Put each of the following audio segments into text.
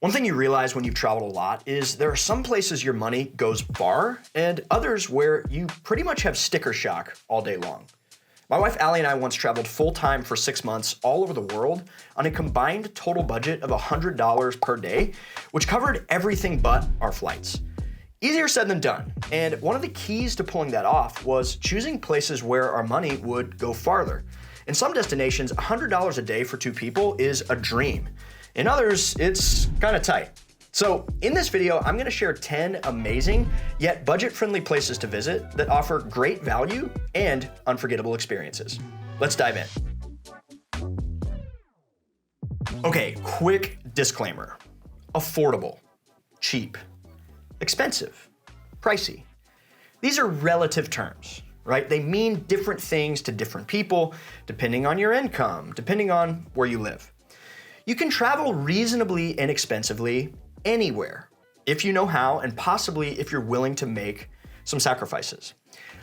One thing you realize when you've traveled a lot is there are some places your money goes far and others where you pretty much have sticker shock all day long. My wife Allie and I once traveled full-time for 6 months all over the world on a combined total budget of $100 per day, which covered everything but our flights. Easier said than done, and one of the keys to pulling that off was choosing places where our money would go farther. In some destinations, $100 a day for 2 people is a dream. In others, it's kind of tight. So in this video, I'm gonna share 10 amazing yet budget-friendly places to visit that offer great value and unforgettable experiences. Let's dive in. Okay, quick disclaimer. Affordable, cheap, expensive, pricey. These are relative terms, right? They mean different things to different people, depending on your income, depending on where you live. You can travel reasonably inexpensively anywhere if you know how and possibly if you're willing to make some sacrifices.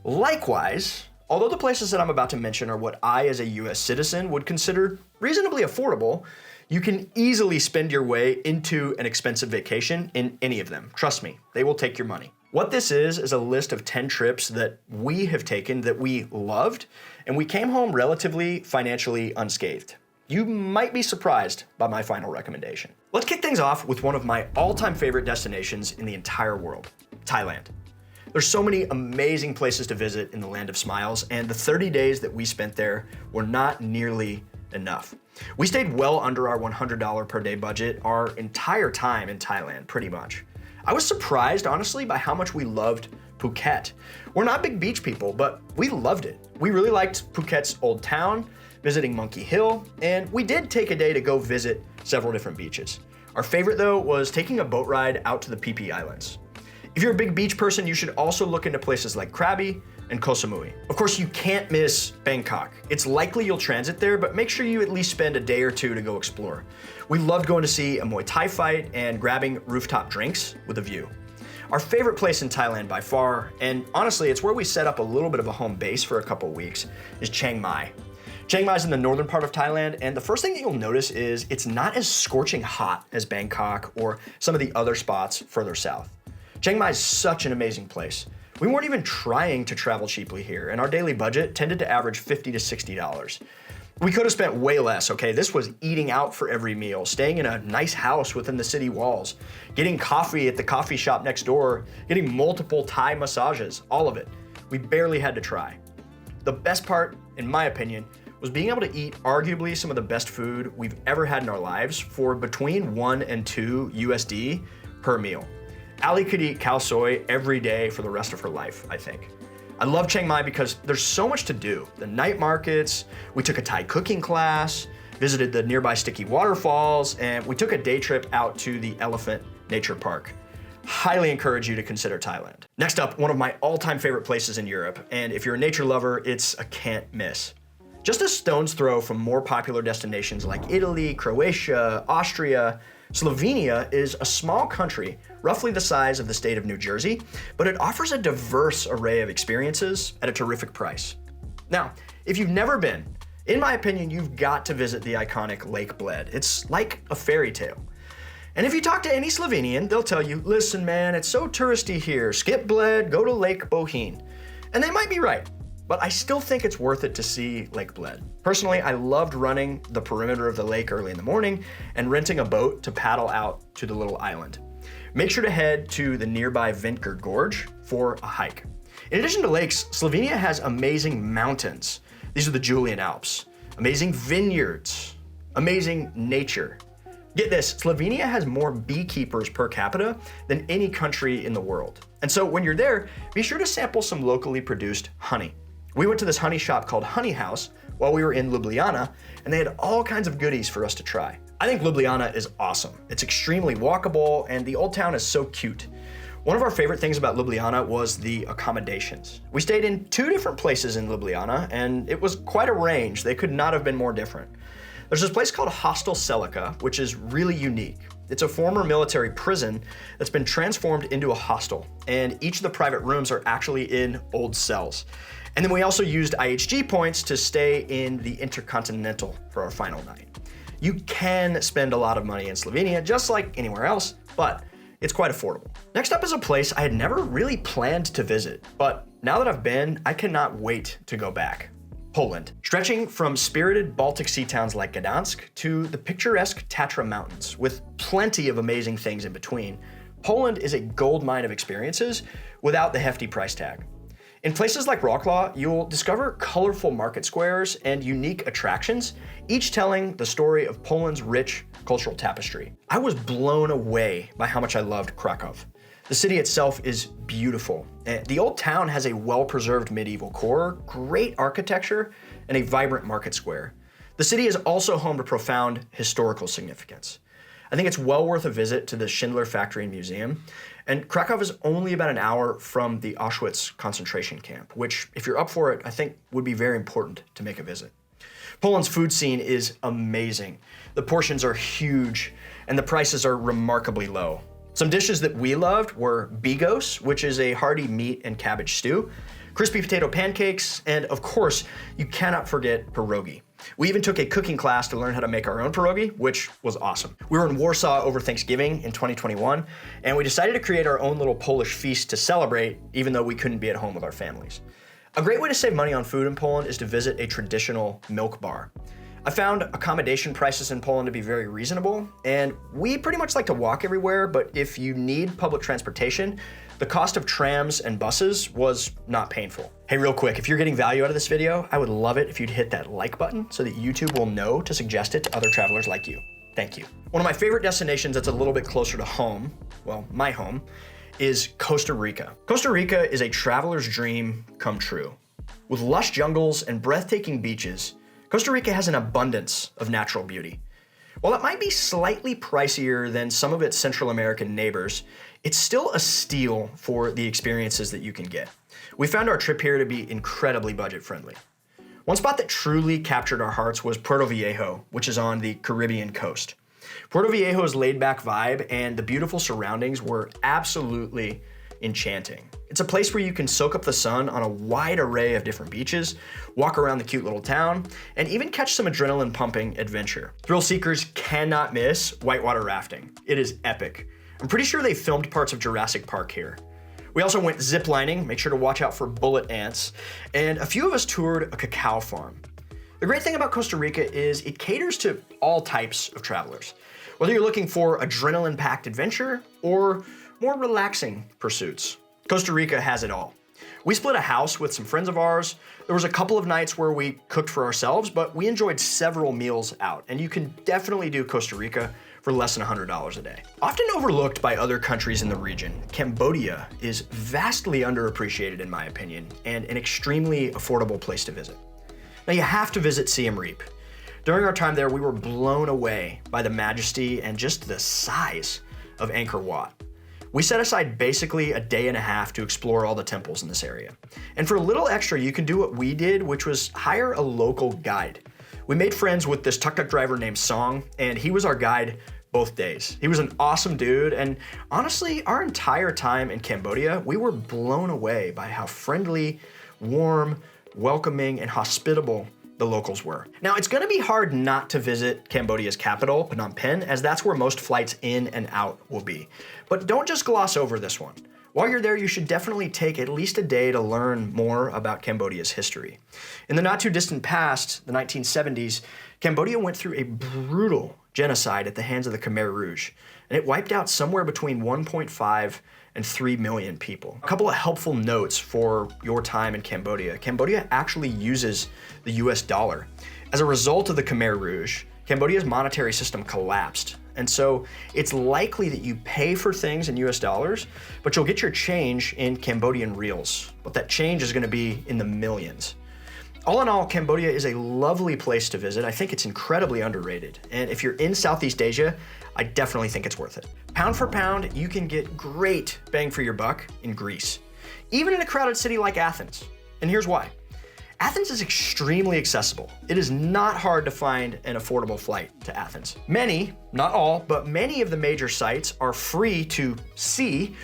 Likewise, although the places that I'm about to mention are what I as a US citizen would consider reasonably affordable, you can easily spend your way into an expensive vacation in any of them. Trust me, they will take your money. What this is a list of 10 trips that we have taken that we loved, and we came home relatively financially unscathed. You might be surprised by my final recommendation. Let's kick things off with one of my all-time favorite destinations in the entire world, Thailand. There's so many amazing places to visit in the land of smiles, and the 30 days that we spent there were not nearly enough. We stayed well under our $100 per day budget our entire time in Thailand, pretty much. I was surprised, honestly, by how much we loved Phuket. We're not big beach people, but we loved it. We really liked Phuket's old town, visiting Monkey Hill, and we did take a day to go visit several different beaches. Our favorite, though, was taking a boat ride out to the Phi Phi Islands. If you're a big beach person, you should also look into places like Krabi and Koh Samui. Of course, you can't miss Bangkok. It's likely you'll transit there, but make sure you at least spend a day or two to go explore. We loved going to see a Muay Thai fight and grabbing rooftop drinks with a view. Our favorite place in Thailand by far, and honestly, it's where we set up a little bit of a home base for a couple weeks, is Chiang Mai. Chiang Mai is in the northern part of Thailand, and the first thing that you'll notice is it's not as scorching hot as Bangkok or some of the other spots further south. Chiang Mai is such an amazing place. We weren't even trying to travel cheaply here, and our daily budget tended to average $50 to $60. We could have spent way less, okay? This was eating out for every meal, staying in a nice house within the city walls, getting coffee at the coffee shop next door, getting multiple Thai massages, all of it. We barely had to try. The best part, in my opinion, was being able to eat arguably some of the best food we've ever had in our lives for between 1 and 2 USD per meal. Allie could eat khao soi every day for the rest of her life, I think. I love Chiang Mai because there's so much to do. The night markets, we took a Thai cooking class, visited the nearby sticky waterfalls, and we took a day trip out to the Elephant Nature Park. Highly encourage you to consider Thailand. Next up, one of my all-time favorite places in Europe, and if you're a nature lover, it's a can't miss. Just a stone's throw from more popular destinations like Italy, Croatia, Austria, Slovenia is a small country, roughly the size of the state of New Jersey, but it offers a diverse array of experiences at a terrific price. Now, if you've never been, in my opinion, you've got to visit the iconic Lake Bled. It's like a fairy tale. And if you talk to any Slovenian, they'll tell you, listen man, it's so touristy here, skip Bled, go to Lake Bohinj. And they might be right. But I still think it's worth it to see Lake Bled. Personally, I loved running the perimeter of the lake early in the morning and renting a boat to paddle out to the little island. Make sure to head to the nearby Vintger Gorge for a hike. In addition to lakes, Slovenia has amazing mountains. These are the Julian Alps. Amazing vineyards, amazing nature. Get this, Slovenia has more beekeepers per capita than any country in the world. And so when you're there, be sure to sample some locally produced honey. We went to this honey shop called Honey House while we were in Ljubljana, and they had all kinds of goodies for us to try. I think Ljubljana is awesome. It's extremely walkable, and the old town is so cute. One of our favorite things about Ljubljana was the accommodations. We stayed in 2 different places in Ljubljana, and it was quite a range. They could not have been more different. There's this place called Hostel Celica, which is really unique. It's a former military prison that's been transformed into a hostel, and each of the private rooms are actually in old cells. And then we also used IHG points to stay in the Intercontinental for our final night. You can spend a lot of money in Slovenia, just like anywhere else, but it's quite affordable. Next up is a place I had never really planned to visit, but now that I've been, I cannot wait to go back. Poland. Stretching from spirited Baltic Sea towns like Gdansk to the picturesque Tatra Mountains, with plenty of amazing things in between, Poland is a goldmine of experiences without the hefty price tag. In places like Wrocław, you'll discover colorful market squares and unique attractions, each telling the story of Poland's rich cultural tapestry. I was blown away by how much I loved Krakow. The city itself is beautiful. The old town has a well-preserved medieval core, great architecture, and a vibrant market square. The city is also home to profound historical significance. I think it's well worth a visit to the Schindler Factory and Museum, and Krakow is only about an hour from the Auschwitz concentration camp, which, if you're up for it, I think would be very important to make a visit. Poland's food scene is amazing. The portions are huge, and the prices are remarkably low. Some dishes that we loved were bigos, which is a hearty meat and cabbage stew, crispy potato pancakes, and of course, you cannot forget pierogi. We even took a cooking class to learn how to make our own pierogi, which was awesome. We were in Warsaw over Thanksgiving in 2021, and we decided to create our own little Polish feast to celebrate, even though we couldn't be at home with our families. A great way to save money on food in Poland is to visit a traditional milk bar. I found accommodation prices in Poland to be very reasonable, and we pretty much like to walk everywhere, but if you need public transportation, the cost of trams and buses was not painful. Hey, real quick, if you're getting value out of this video, I would love it if you'd hit that like button so that YouTube will know to suggest it to other travelers like you. Thank you. One of my favorite destinations that's a little bit closer to home, well, my home, is Costa Rica. Costa Rica is a traveler's dream come true. With lush jungles and breathtaking beaches, Costa Rica has an abundance of natural beauty. While it might be slightly pricier than some of its Central American neighbors, it's still a steal for the experiences that you can get. We found our trip here to be incredibly budget-friendly. One spot that truly captured our hearts was Puerto Viejo, which is on the Caribbean coast. Puerto Viejo's laid-back vibe and the beautiful surroundings were absolutely enchanting. It's a place where you can soak up the sun on a wide array of different beaches, walk around the cute little town, and even catch some adrenaline-pumping adventure. Thrill seekers cannot miss whitewater rafting. It is epic. I'm pretty sure they filmed parts of Jurassic Park here. We also went ziplining, make sure to watch out for bullet ants, and a few of us toured a cacao farm. The great thing about Costa Rica is it caters to all types of travelers. Whether you're looking for adrenaline-packed adventure or more relaxing pursuits, Costa Rica has it all. We split a house with some friends of ours. There was a couple of nights where we cooked for ourselves, but we enjoyed several meals out, and you can definitely do Costa Rica for less than $100 a day. Often overlooked by other countries in the region, Cambodia is vastly underappreciated in my opinion, and an extremely affordable place to visit. Now you have to visit Siem Reap. During our time there, we were blown away by the majesty and just the size of Angkor Wat. We set aside basically a day and a half to explore all the temples in this area. And for a little extra, you can do what we did, which was hire a local guide. We made friends with this tuk-tuk driver named Song, and he was our guide both days. He was an awesome dude, and honestly, our entire time in Cambodia, we were blown away by how friendly, warm, welcoming, and hospitable the locals were. Now, it's gonna be hard not to visit Cambodia's capital, Phnom Penh, as that's where most flights in and out will be. But don't just gloss over this one. While you're there, you should definitely take at least a day to learn more about Cambodia's history. In the not too distant past, the 1970s, Cambodia went through a brutal genocide at the hands of the Khmer Rouge, and it wiped out somewhere between 1.5 and 3 million people. A couple of helpful notes for your time in Cambodia. Cambodia actually uses the US dollar. As a result of the Khmer Rouge, Cambodia's monetary system collapsed. And so it's likely that you pay for things in US dollars, but you'll get your change in Cambodian reals. But that change is gonna be in the millions. All in all, Cambodia is a lovely place to visit. I think it's incredibly underrated. And if you're in Southeast Asia, I definitely think it's worth it. Pound for pound, you can get great bang for your buck in Greece, even in a crowded city like Athens. And here's why. Athens is extremely accessible. It is not hard to find an affordable flight to Athens. Many, not all, but many of the major sites are free to see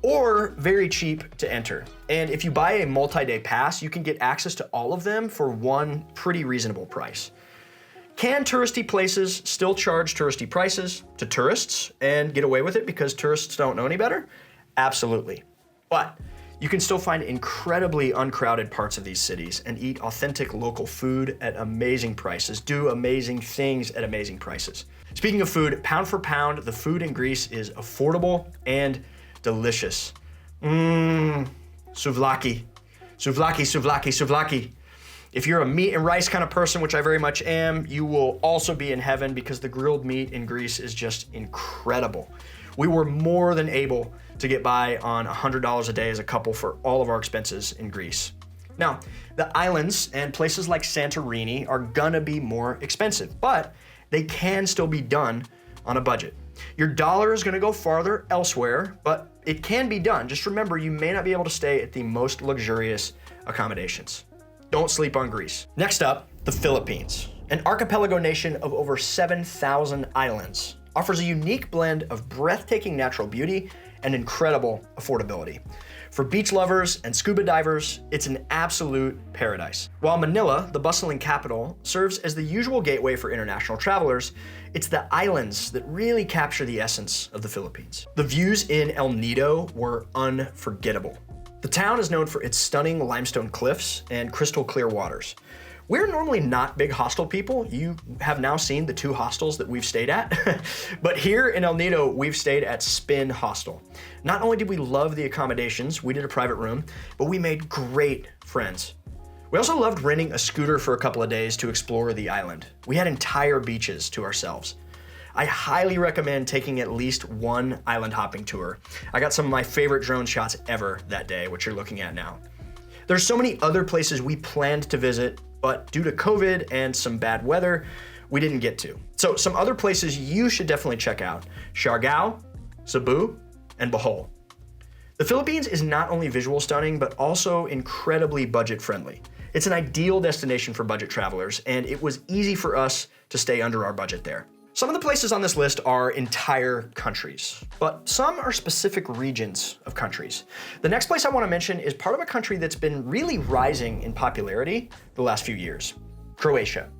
or very cheap to enter. And if you buy a multi-day pass, you can get access to all of them for one pretty reasonable price. Can touristy places still charge touristy prices to tourists and get away with it because tourists don't know any better? Absolutely. But you can still find incredibly uncrowded parts of these cities and eat authentic local food at amazing prices, do amazing things at amazing prices. Speaking of food, pound for pound, the food in Greece is affordable and delicious. Souvlaki, souvlaki, souvlaki, souvlaki. If you're a meat and rice kind of person, which I very much am, you will also be in heaven because the grilled meat in Greece is just incredible. We were more than able to get by on $100 a day as a couple for all of our expenses in Greece. Now, the islands and places like Santorini are gonna be more expensive, but they can still be done on a budget. Your dollar is gonna go farther elsewhere, but it can be done. Just remember, you may not be able to stay at the most luxurious accommodations. Don't sleep on Greece. Next up, the Philippines. An archipelago nation of over 7,000 islands offers a unique blend of breathtaking natural beauty and incredible affordability. For beach lovers and scuba divers, it's an absolute paradise. While Manila, the bustling capital, serves as the usual gateway for international travelers, it's the islands that really capture the essence of the Philippines. The views in El Nido were unforgettable. The town is known for its stunning limestone cliffs and crystal clear waters. We're normally not big hostel people. You have now seen the 2 hostels that we've stayed at. But here in El Nido, we've stayed at Spin Hostel. Not only did we love the accommodations, we did a private room, but we made great friends. We also loved renting a scooter for a couple of days to explore the island. We had entire beaches to ourselves. I highly recommend taking at least one island hopping tour. I got some of my favorite drone shots ever that day, which you're looking at now. There's so many other places we planned to visit, but due to COVID and some bad weather, we didn't get to. So some other places you should definitely check out: Siargao, Cebu, and Bohol. The Philippines is not only visual stunning, but also incredibly budget friendly. It's an ideal destination for budget travelers, and it was easy for us to stay under our budget there. Some of the places on this list are entire countries, but some are specific regions of countries. The next place I want to mention is part of a country that's been really rising in popularity the last few years: Croatia.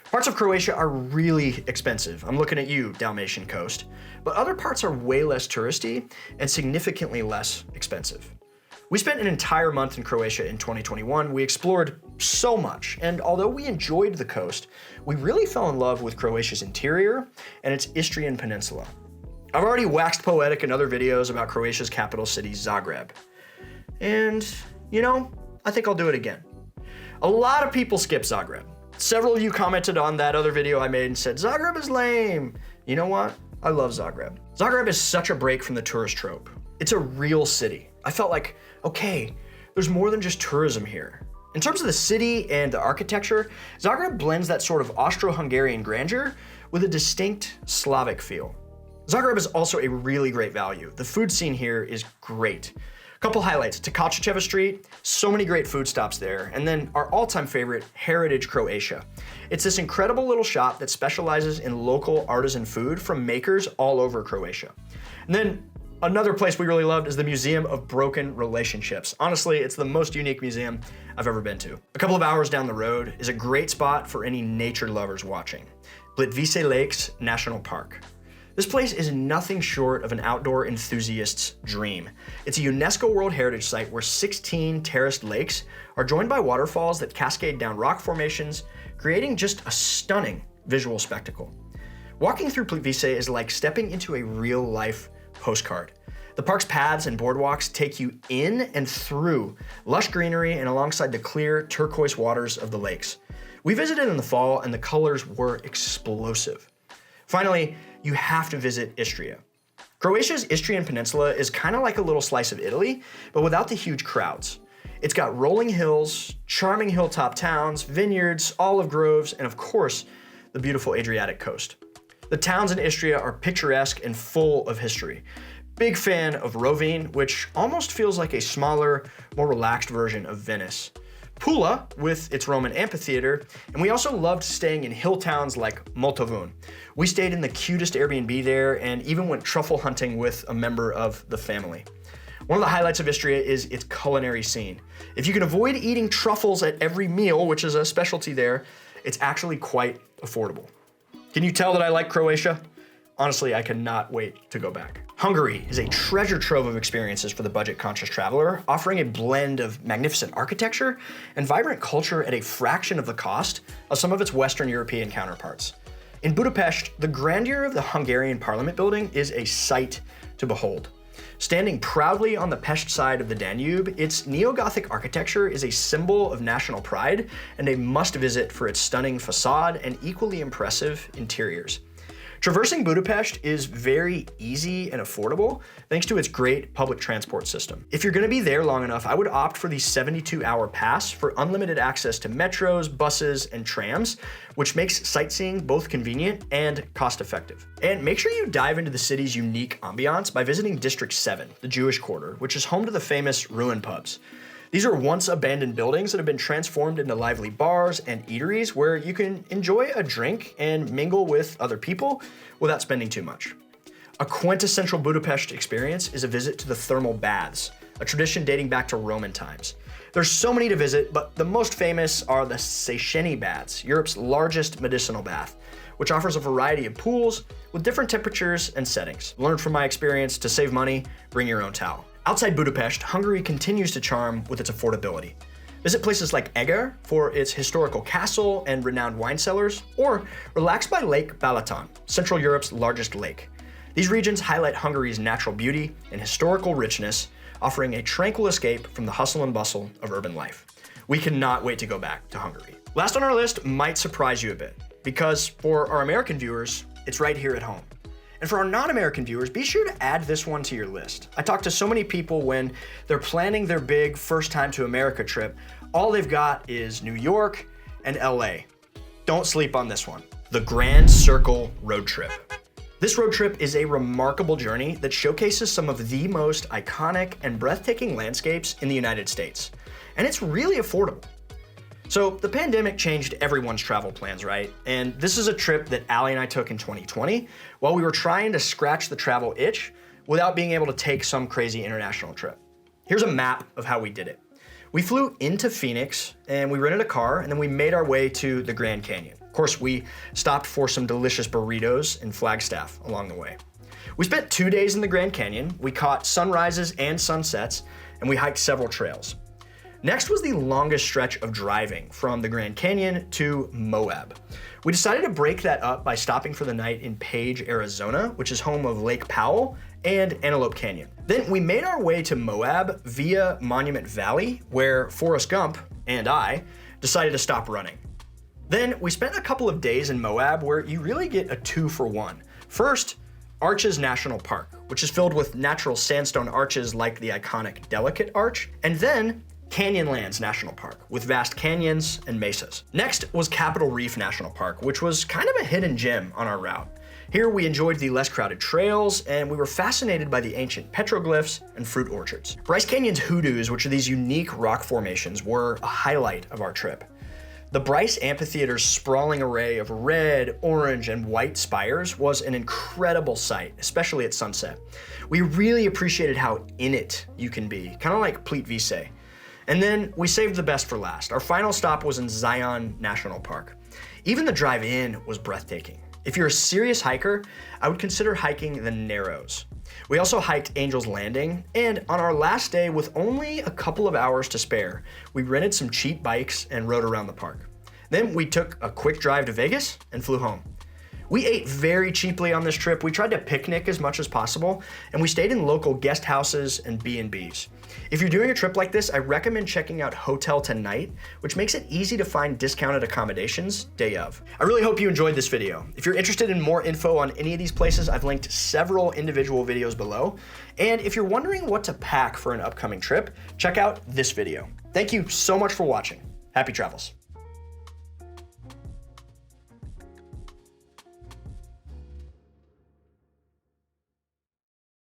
Parts of Croatia are really expensive. I'm looking at you, Dalmatian coast. But other parts are way less touristy and significantly less expensive. We spent an entire month in Croatia in 2021. We explored so much, and although we enjoyed the coast, we really fell in love with Croatia's interior and its Istrian peninsula. I've already waxed poetic in other videos about Croatia's capital city, Zagreb. And, I think I'll do it again. A lot of people skip Zagreb. Several of you commented on that other video I made and said, Zagreb is lame. You know what? I love Zagreb. Zagreb is such a break from the tourist trope. It's a real city. I felt like, okay, there's more than just tourism here. In terms of the city and the architecture, Zagreb blends that sort of Austro-Hungarian grandeur with a distinct Slavic feel. Zagreb is also a really great value. The food scene here is great. Couple highlights: Tkalčićeva Street, so many great food stops there, and then our all-time favorite, Heritage Croatia. It's this incredible little shop that specializes in local artisan food from makers all over Croatia. And then another place we really loved is the Museum of Broken Relationships. Honestly, it's the most unique museum I've ever been to. A couple of hours down the road is a great spot for any nature lovers watching: Plitvice Lakes National Park. This place is nothing short of an outdoor enthusiast's dream. It's a UNESCO World Heritage Site where 16 terraced lakes are joined by waterfalls that cascade down rock formations, creating just a stunning visual spectacle. Walking through Plitvice is like stepping into a real-life postcard. The park's paths and boardwalks take you in and through lush greenery and alongside the clear turquoise waters of the lakes. We visited in the fall and the colors were explosive. Finally, you have to visit Istria. Croatia's Istrian Peninsula is kind of like a little slice of Italy, but without the huge crowds. It's got rolling hills, charming hilltop towns, vineyards, olive groves, and of course, the beautiful Adriatic coast. The towns in Istria are picturesque and full of history. Big fan of Rovine, which almost feels like a smaller, more relaxed version of Venice. Pula, with its Roman amphitheater, and we also loved staying in hill towns like Moltovun. We stayed in the cutest Airbnb there and even went truffle hunting with a member of the family. One of the highlights of Istria is its culinary scene. If you can avoid eating truffles at every meal, which is a specialty there, it's actually quite affordable. Can you tell that I like Croatia? Honestly, I cannot wait to go back. Hungary is a treasure trove of experiences for the budget-conscious traveler, offering a blend of magnificent architecture and vibrant culture at a fraction of the cost of some of its Western European counterparts. In Budapest, the grandeur of the Hungarian Parliament building is a sight to behold. Standing proudly on the Pest side of the Danube, its neo-Gothic architecture is a symbol of national pride and a must-visit for its stunning facade and equally impressive interiors. Traversing Budapest is very easy and affordable thanks to its great public transport system. If you're going to be there long enough, I would opt for the 72-hour pass for unlimited access to metros, buses, and trams, which makes sightseeing both convenient and cost-effective. And make sure you dive into the city's unique ambiance by visiting District 7, the Jewish Quarter, which is home to the famous ruin pubs. These are once abandoned buildings that have been transformed into lively bars and eateries where you can enjoy a drink and mingle with other people without spending too much. A quintessential Budapest experience is a visit to the thermal baths, a tradition dating back to Roman times. There's so many to visit, but the most famous are the Széchenyi baths, Europe's largest medicinal bath, which offers a variety of pools with different temperatures and settings. Learn from my experience to save money, bring your own towel. Outside Budapest, Hungary continues to charm with its affordability. Visit places like Eger for its historical castle and renowned wine cellars, or relax by Lake Balaton, Central Europe's largest lake. These regions highlight Hungary's natural beauty and historical richness, offering a tranquil escape from the hustle and bustle of urban life. We cannot wait to go back to Hungary. Last on our list might surprise you a bit, because for our American viewers, it's right here at home. And for our non-American viewers, be sure to add this one to your list. I talk to so many people when they're planning their big first time to America trip, all they've got is New York and LA. Don't sleep on this one, the Grand Circle Road Trip. This road trip is a remarkable journey that showcases some of the most iconic and breathtaking landscapes in the United States. And it's really affordable. So the pandemic changed everyone's travel plans, right? And this is a trip that Allie and I took in 2020 while we were trying to scratch the travel itch without being able to take some crazy international trip. Here's a map of how we did it. We flew into Phoenix and we rented a car and then we made our way to the Grand Canyon. Of course, we stopped for some delicious burritos in Flagstaff along the way. We spent 2 days in the Grand Canyon. We caught sunrises and sunsets and we hiked several trails. Next was the longest stretch of driving from the Grand Canyon to Moab. We decided to break that up by stopping for the night in Page, Arizona, which is home of Lake Powell and Antelope Canyon. Then we made our way to Moab via Monument Valley, where Forrest Gump and I decided to stop running. Then we spent a couple of days in Moab where you really get a 2-for-1. First, Arches National Park, which is filled with natural sandstone arches like the iconic Delicate Arch, and then Canyonlands National Park, with vast canyons and mesas. Next was Capitol Reef National Park, which was kind of a hidden gem on our route. Here we enjoyed the less crowded trails, and we were fascinated by the ancient petroglyphs and fruit orchards. Bryce Canyon's hoodoos, which are these unique rock formations, were a highlight of our trip. The Bryce Amphitheater's sprawling array of red, orange, and white spires was an incredible sight, especially at sunset. We really appreciated how in it you can be, kind of like Pleat Vise. And then we saved the best for last. Our final stop was in Zion National Park. Even the drive in was breathtaking. If you're a serious hiker, I would consider hiking the Narrows. We also hiked Angel's Landing, and on our last day with only a couple of hours to spare, we rented some cheap bikes and rode around the park. Then we took a quick drive to Vegas and flew home. We ate very cheaply on this trip. We tried to picnic as much as possible, and we stayed in local guest houses and B&Bs. If you're doing a trip like this, I recommend checking out Hotel Tonight, which makes it easy to find discounted accommodations day of. I really hope you enjoyed this video. If you're interested in more info on any of these places, I've linked several individual videos below. And if you're wondering what to pack for an upcoming trip, check out this video. Thank you so much for watching. Happy travels.